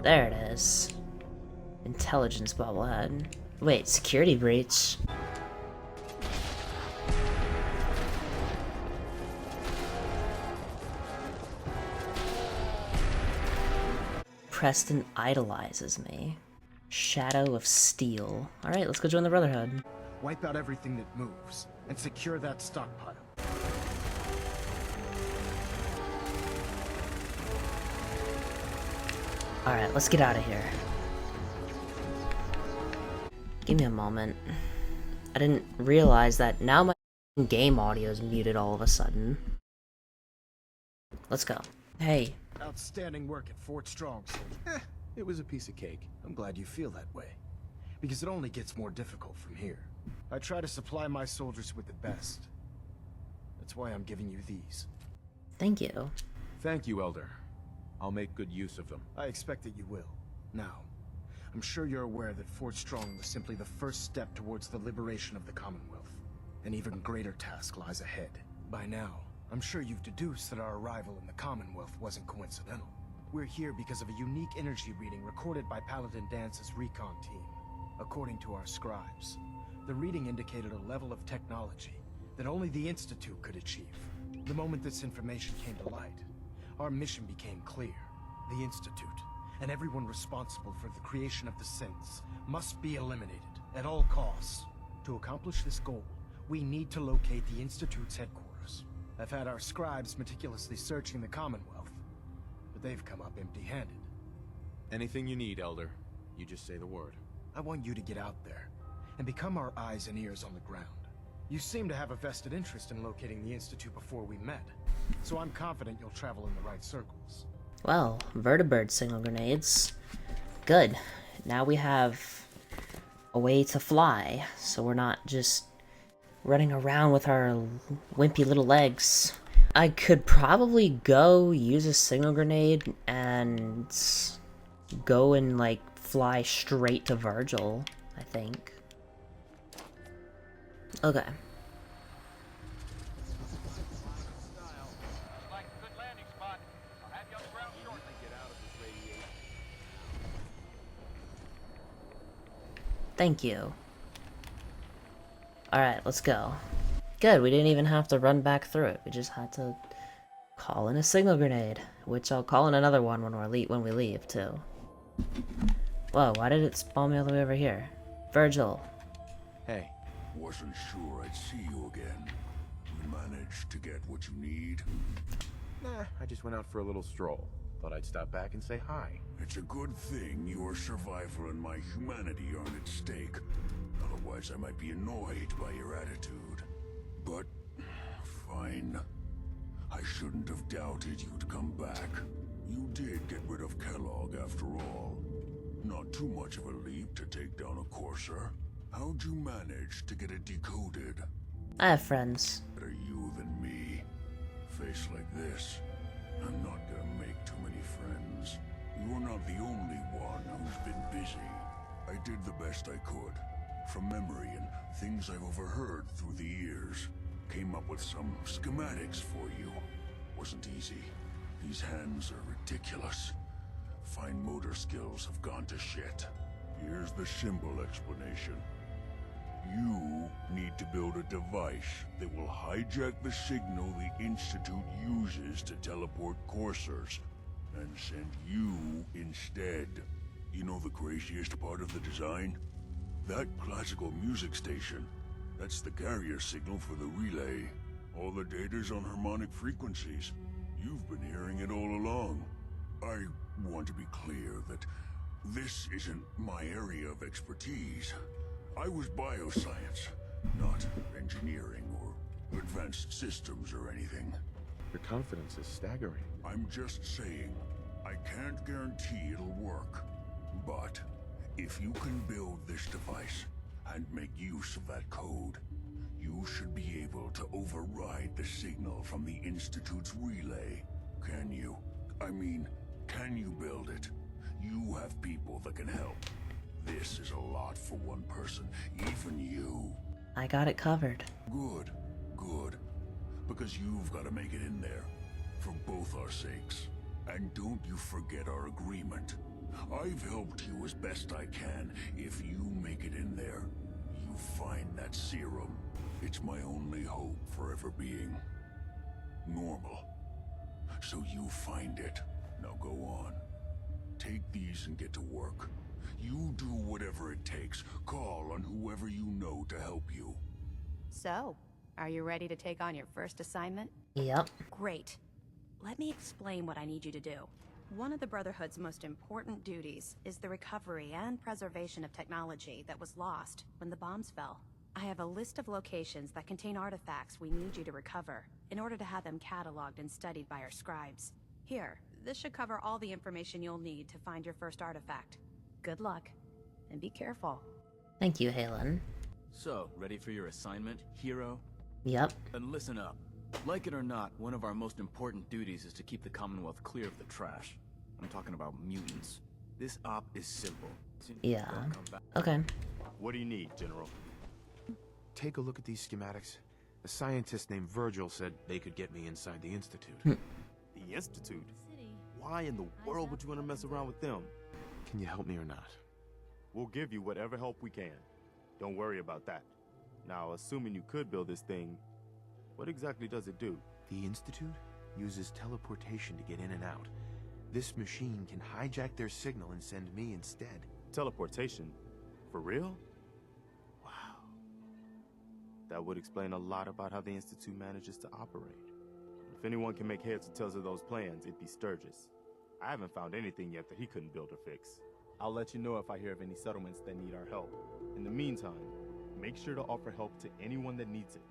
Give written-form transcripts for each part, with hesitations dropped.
There it is. Intelligence bobblehead. Wait, security breach. Preston idolizes me. Shadow of Steel. Alright, let's go join the Brotherhood. Wipe out everything that moves, and secure that stockpile. Alright, let's get out of here. Give me a moment. I didn't realize that now my game audio is muted all of a sudden. Let's go. Hey. Outstanding work at Fort Strong, soldier. It was a piece of cake. I'm glad you feel that way. Because it only gets more difficult from here. I try to supply my soldiers with the best. That's why I'm giving you these. Thank you. Thank you, Elder. I'll make good use of them. I expect that you will. Now, I'm sure you're aware that Fort Strong was simply the first step towards the liberation of the Commonwealth. An even greater task lies ahead. By now, I'm sure you've deduced that our arrival in the Commonwealth wasn't coincidental. We're here because of a unique energy reading recorded by Paladin Dance's recon team. According to our scribes, the reading indicated a level of technology that only the Institute could achieve. The moment this information came to light, our mission became clear. The Institute, and everyone responsible for the creation of the synths, must be eliminated at all costs. To accomplish this goal, we need to locate the Institute's headquarters. I've had our scribes meticulously searching the Commonwealth, but they've come up empty-handed. Anything you need, Elder. You just say the word. I want you to get out there and become our eyes and ears on the ground. You seem to have a vested interest in locating the Institute before we met, so I'm confident you'll travel in the right circles. Well, vertibird signal grenades. Good. Now we have a way to fly, so we're not just running around with our wimpy little legs. I could probably go use a signal grenade and go and, like, fly straight to Virgil, I think. Okay. Thank you. Alright, let's go. Good, we didn't even have to run back through it. We just had to call in a signal grenade, which I'll call in another one when we leave, too. Whoa, why did it spawn me all the way over here? Virgil. Hey. Wasn't sure I'd see you again. You managed to get what you need? Nah, I just went out for a little stroll. Thought I'd stop back and say hi. It's a good thing your survival and my humanity aren't at stake. Otherwise, I might be annoyed by your attitude. But, fine. I shouldn't have doubted you'd come back. You did get rid of Kellogg after all. Not too much of a leap to take down a courser. How'd you manage to get it decoded? I have friends. Better you than me. Face like this, I'm not gonna make too many friends. You're not the only one who's been busy. I did the best I could. From memory and things I've overheard through the years. Came up with some schematics for you. Wasn't easy. These hands are ridiculous. Fine motor skills have gone to shit. Here's the simple explanation. You need to build a device that will hijack the signal the Institute uses to teleport coursers, and send you instead. You know the craziest part of the design? That classical music station. That's the carrier signal for the relay. All the data's on harmonic frequencies. You've been hearing it all along. I want to be clear that this isn't my area of expertise. I was bioscience, not engineering or advanced systems or anything. Your confidence is staggering. I'm just saying, I can't guarantee it'll work. But if you can build this device and make use of that code, you should be able to override the signal from the Institute's relay. Can you? I mean, can you build it? You have people that can help. This is a lot for one person, even you. I got it covered. Good, good. Because you've got to make it in there. For both our sakes. And don't you forget our agreement. I've helped you as best I can. If you make it in there, you find that serum. It's my only hope for ever being normal. So you find it. Now go on. Take these and get to work. You do whatever it takes. Call on whoever you know to help you. So, are you ready to take on your first assignment? Yep. Great. Let me explain what I need you to do. One of the Brotherhood's most important duties is the recovery and preservation of technology that was lost when the bombs fell. I have a list of locations that contain artifacts we need you to recover in order to have them cataloged and studied by our scribes. Here, this should cover all the information you'll need to find your first artifact. Good luck, and be careful. Thank you, Halen. So, ready for your assignment, hero? Yep. Then listen up. Like it or not, one of our most important duties is to keep the Commonwealth clear of the trash. I'm talking about mutants. This op is simple. Yeah. They'll come back. Okay. What do you need, General? Take a look at these schematics. A scientist named Virgil said they could get me inside the Institute. The Institute? Why in the world would you want to mess around with them? Can you help me or not? We'll give you whatever help we can. Don't worry about that. Now, assuming you could build this thing, what exactly does it do? The Institute uses teleportation to get in and out. This machine can hijack their signal and send me instead. Teleportation? For real? Wow. That would explain a lot about how the Institute manages to operate. If anyone can make heads or tails of those plans, it'd be Sturgis. I haven't found anything yet that he couldn't build or fix. I'll let you know if I hear of any settlements that need our help. In the meantime, make sure to offer help to anyone that needs it.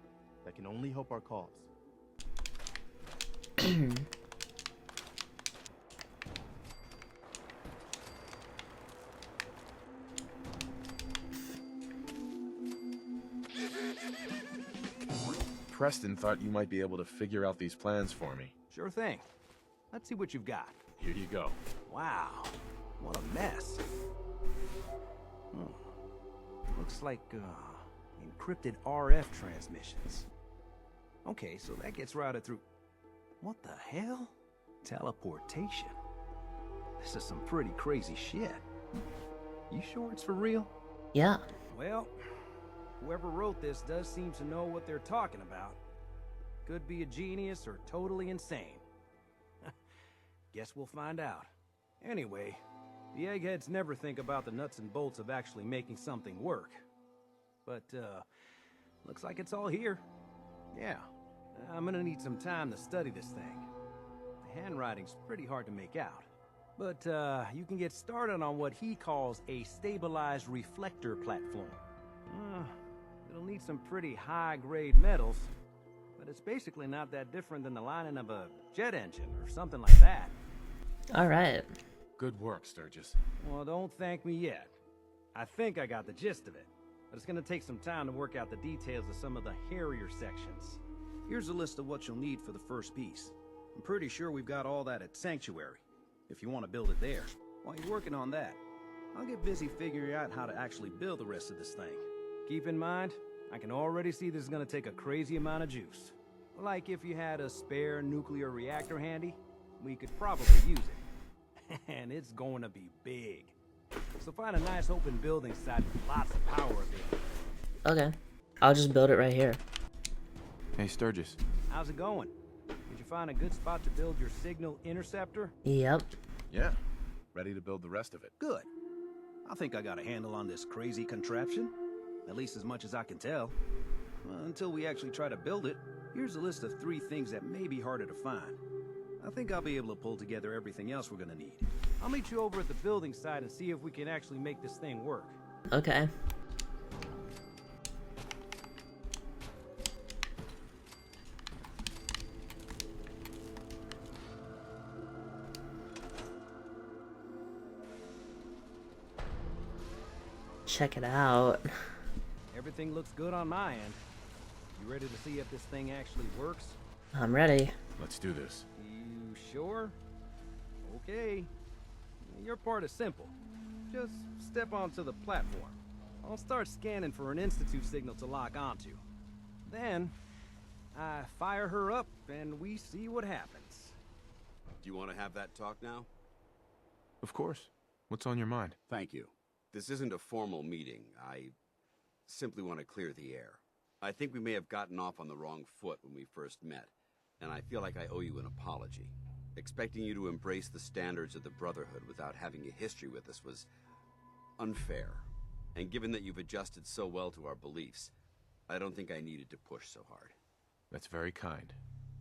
That can only help our cause. Preston thought you might be able to figure out these plans for me. Sure thing. Let's see what you've got. Here you go. Wow, what a mess. Looks like, encrypted RF transmissions. Okay, so that gets routed through... What the hell? Teleportation. This is some pretty crazy shit. You sure it's for real? Yeah. Well, whoever wrote this does seem to know what they're talking about. Could be a genius or totally insane. Guess we'll find out. Anyway, the eggheads never think about the nuts and bolts of actually making something work. But, looks like it's all here. Yeah, I'm gonna need some time to study this thing. The handwriting's pretty hard to make out. But, you can get started on what he calls a stabilized reflector platform. It'll need some pretty high-grade metals, but it's basically not that different than the lining of a jet engine or something like that. Alright. Good work, Sturgis. Well, don't thank me yet. I think I got the gist of it, but it's gonna take some time to work out the details of some of the hairier sections. Here's a list of what you'll need for the first piece. I'm pretty sure we've got all that at Sanctuary, if you want to build it there. While you're working on that, I'll get busy figuring out how to actually build the rest of this thing. Keep in mind, I can already see this is gonna take a crazy amount of juice. Like if you had a spare nuclear reactor handy, we could probably use it. And it's going to be big. So find a nice open building site with lots of power available. Okay. I'll just build it right here. Hey, Sturgis. How's it going? Did you find a good spot to build your signal interceptor? Yep. Yeah. Ready to build the rest of it. Good. I think I got a handle on this crazy contraption. At least as much as I can tell. Until we actually try to build it, here's a list of 3 things that may be harder to find. I think I'll be able to pull together everything else we're gonna need. I'll meet you over at the building site and see if we can actually make this thing work. Okay. Check it out. Everything looks good on my end. You ready to see if this thing actually works? I'm ready. Let's do this. You sure? Okay. Your part is simple. Just step onto the platform. I'll start scanning for an Institute signal to lock onto. Then, I fire her up and we see what happens. Do you want to have that talk now? Of course. What's on your mind? Thank you. This isn't a formal meeting. I simply want to clear the air. I think we may have gotten off on the wrong foot when we first met, and I feel like I owe you an apology. Expecting you to embrace the standards of the Brotherhood without having a history with us was unfair. And given that you've adjusted so well to our beliefs, I don't think I needed to push so hard. That's very kind.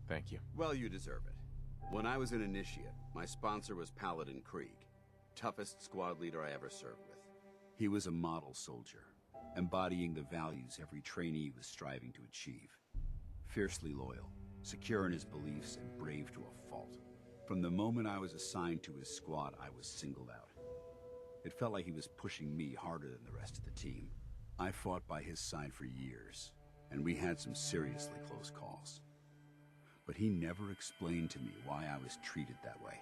Thank you. Well, you deserve it. When I was an initiate, my sponsor was Paladin Krieg, toughest squad leader I ever served with. He was a model soldier, embodying the values every trainee was striving to achieve. Fiercely loyal, secure in his beliefs, and brave to a fault. From the moment I was assigned to his squad, I was singled out. It felt like he was pushing me harder than the rest of the team. I fought by his side for years, and we had some seriously close calls. But he never explained to me why I was treated that way.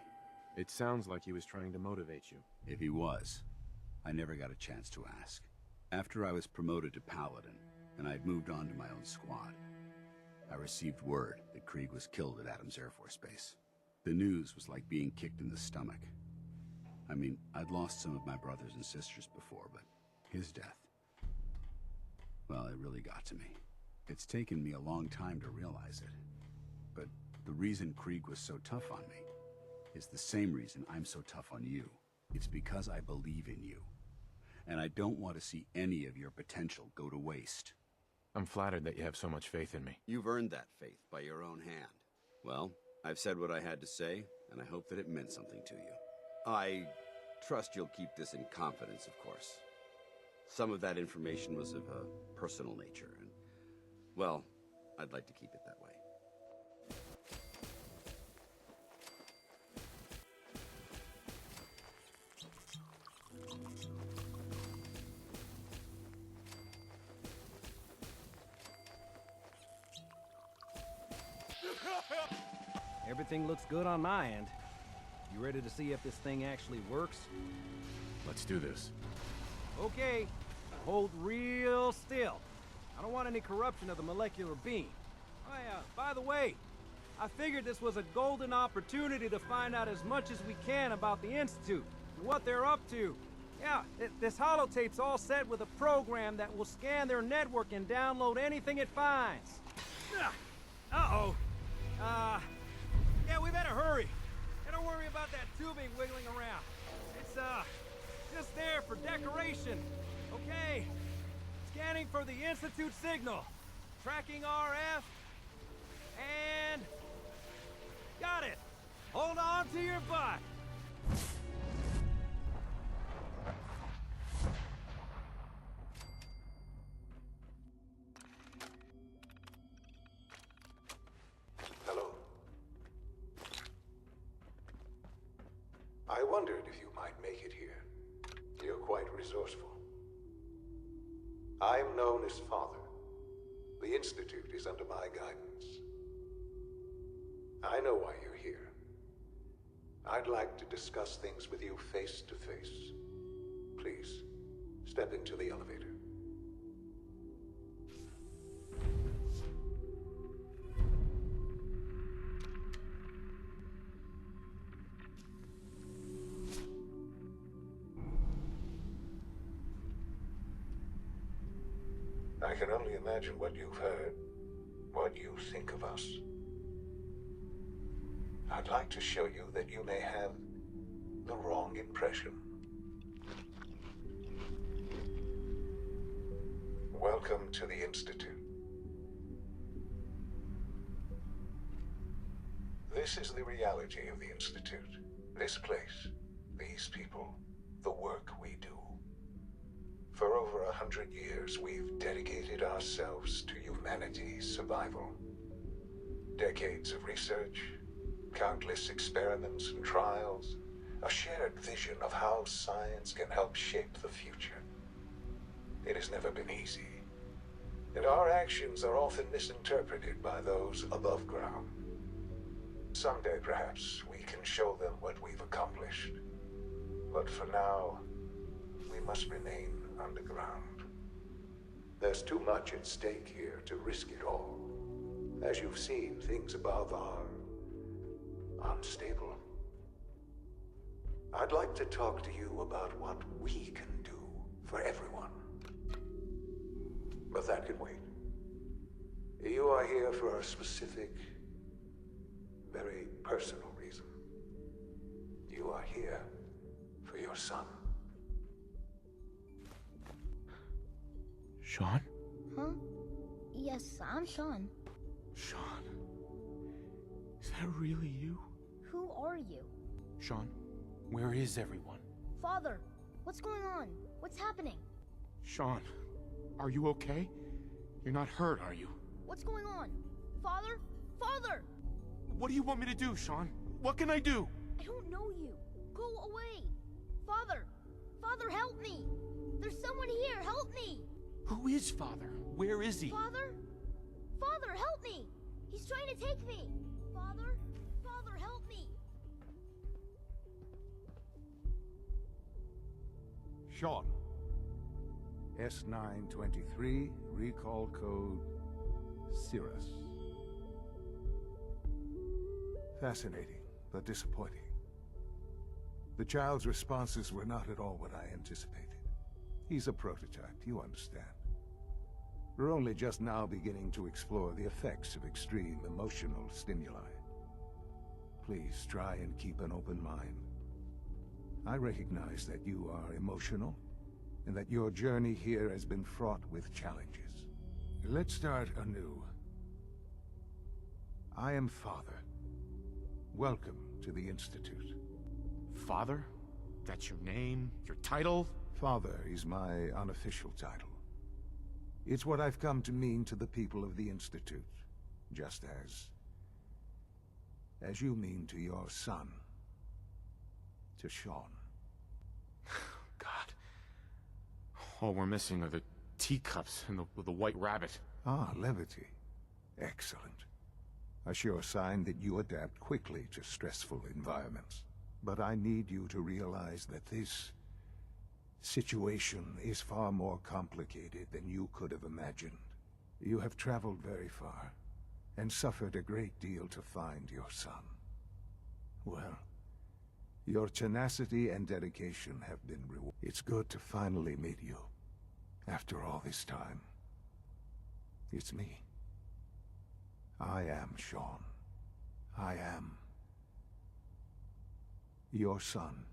It sounds like he was trying to motivate you. If he was, I never got a chance to ask. After I was promoted to Paladin, and I'd moved on to my own squad, I received word that Krieg was killed at Adams Air Force Base. The news was like being kicked in the stomach. I mean, I'd lost some of my brothers and sisters before, but his death, well, it really got to me. It's taken me a long time to realize it. But the reason Krieg was so tough on me is the same reason I'm so tough on you. It's because I believe in you. And I don't want to see any of your potential go to waste. I'm flattered that you have so much faith in me. You've earned that faith by your own hand. Well, I've said what I had to say, and I hope that it meant something to you. I trust you'll keep this in confidence, of course. Some of that information was of a personal nature, and, well, I'd like to keep it that way. Everything looks good on my end. You ready to see if this thing actually works? Let's do this. Okay, hold real still. I don't want any corruption of the molecular beam. Oh yeah, by the way, I figured this was a golden opportunity to find out as much as we can about the Institute and what they're up to. Yeah, this holotape's all set with a program that will scan their network and download anything it finds. Uh-oh. Yeah, we better hurry. And don't worry about that tubing wiggling around. It's, just there for decoration. Okay. Scanning for the Institute signal. Tracking RF. And... got it. Hold on to your butt. Hello. I wondered if you might make it here. You're quite resourceful. I'm known as Father. The Institute is under my guidance. I know why you're here. I'd like to discuss things with you face to face. Please, step into the elevator. I can only imagine what you've heard, what you think of us. I'd like to show you that you may have the wrong impression. Welcome to the Institute. This is the reality of the Institute. This place, these people, the work we do. For over 100 years, we've dedicated ourselves to humanity's survival. Decades of research, countless experiments and trials, a shared vision of how science can help shape the future. It has never been easy, and our actions are often misinterpreted by those above ground. Someday, perhaps, we can show them what we've accomplished. But for now, we must remain underground. There's too much at stake here to risk it all. As you've seen, things above are unstable. I'd like to talk to you about what we can do for everyone. But that can wait. You are here for a specific, very personal reason. You are here for your son. Sean? Huh? Yes, I'm Sean. Sean? Is that really you? Who are you? Sean, where is everyone? Father, what's going on? What's happening? Sean, are you okay? You're not hurt, are you? What's going on? Father? Father! What do you want me to do, Sean? What can I do? I don't know you. Go away. Father! Father, help me! There's someone here, help me! Who is Father? Where is he? Father? Father, help me! He's trying to take me! Father? Father, help me! Sean. S923, recall code Cirrus. Fascinating, but disappointing. The child's responses were not at all what I anticipated. He's a prototype, you understand. We're only just now beginning to explore the effects of extreme emotional stimuli. Please try and keep an open mind. I recognize that you are emotional, and that your journey here has been fraught with challenges. Let's start anew. I am Father. Welcome to the Institute. Father? That's your name? Your title? Father is my unofficial title. It's what I've come to mean to the people of the Institute, just as you mean to your son, to Sean. God. All we're missing are the teacups and the white rabbit. Ah, levity. Excellent. A sure sign that you adapt quickly to stressful environments. But I need you to realize that this situation is far more complicated than you could have imagined. You have traveled very far, and suffered a great deal to find your son. Well, your tenacity and dedication have been rewarded. It's good to finally meet you. After all this time. It's me. I am Sean. I am your son.